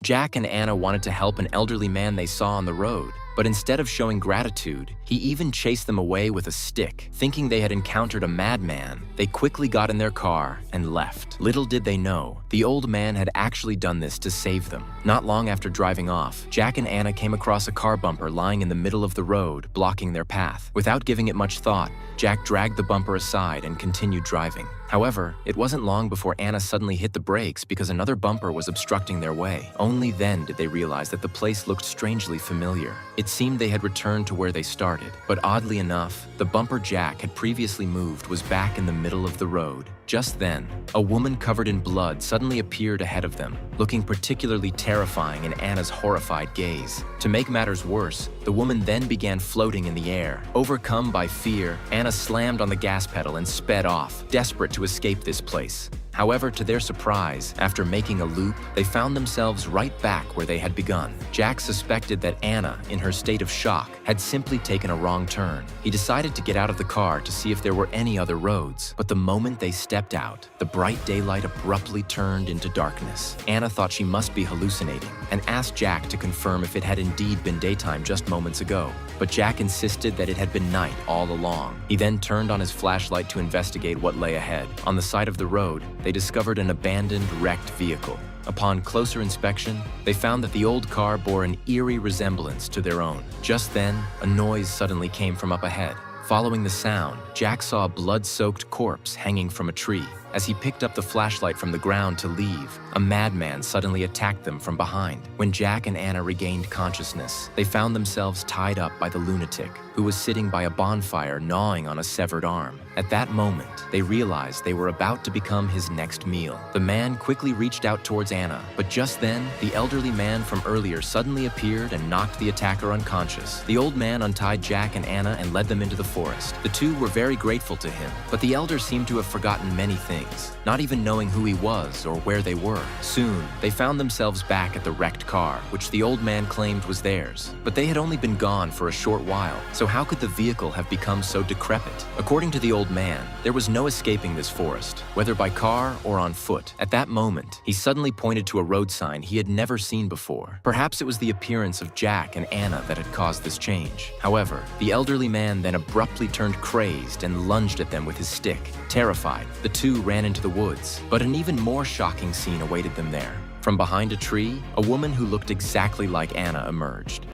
Jack and Anna wanted to help an elderly man they saw on the road, but instead of showing gratitude, he even chased them away with a stick. Thinking they had encountered a madman, they quickly got in their car and left. Little did they know, the old man had actually done this to save them. Not long after driving off, Jack and Anna came across a car bumper lying in the middle of the road, blocking their path. Without giving it much thought, Jack dragged the bumper aside and continued driving. However, it wasn't long before Anna suddenly hit the brakes because another bumper was obstructing their way. Only then did they realize that the place looked strangely familiar. It seemed they had returned to where they started, but oddly enough, the bumper Jack had previously moved was back in the middle of the road. Just then, a woman covered in blood suddenly appeared ahead of them, looking particularly terrifying in Anna's horrified gaze. To make matters worse, the woman then began floating in the air. Overcome by fear, Anna slammed on the gas pedal and sped off, desperate to escape this place. However, to their surprise, after making a loop, they found themselves right back where they had begun. Jack suspected that Anna, in her state of shock, had simply taken a wrong turn. He decided to get out of the car to see if there were any other roads, but the moment they stepped out, the bright daylight abruptly turned into darkness. Anna thought she must be hallucinating and asked Jack to confirm if it had indeed been daytime just moments ago. But Jack insisted that it had been night all along. He then turned on his flashlight to investigate what lay ahead. On the side of the road, they discovered an abandoned, wrecked vehicle. Upon closer inspection, they found that the old car bore an eerie resemblance to their own. Just then, a noise suddenly came from up ahead. Following the sound, Jack saw a blood-soaked corpse hanging from a tree. As he picked up the flashlight from the ground to leave, a madman suddenly attacked them from behind. When Jack and Anna regained consciousness, they found themselves tied up by the lunatic, who was sitting by a bonfire gnawing on a severed arm. At that moment, they realized they were about to become his next meal. The man quickly reached out towards Anna, but just then, the elderly man from earlier suddenly appeared and knocked the attacker unconscious. The old man untied Jack and Anna and led them into the forest. The two were very grateful to him, but the elder seemed to have forgotten many things, not even knowing who he was or where they were. Soon, they found themselves back at the wrecked car, which the old man claimed was theirs. But they had only been gone for a short while, so how could the vehicle have become so decrepit? According to the old man, there was no escaping this forest, whether by car or on foot. At that moment, he suddenly pointed to a road sign he had never seen before. Perhaps it was the appearance of Jack and Anna that had caused this change. However, the elderly man then abruptly turned crazed and lunged at them with his stick. Terrified, the two ran into the woods, but an even more shocking scene awaited them there. From behind a tree, a woman who looked exactly like Anna emerged.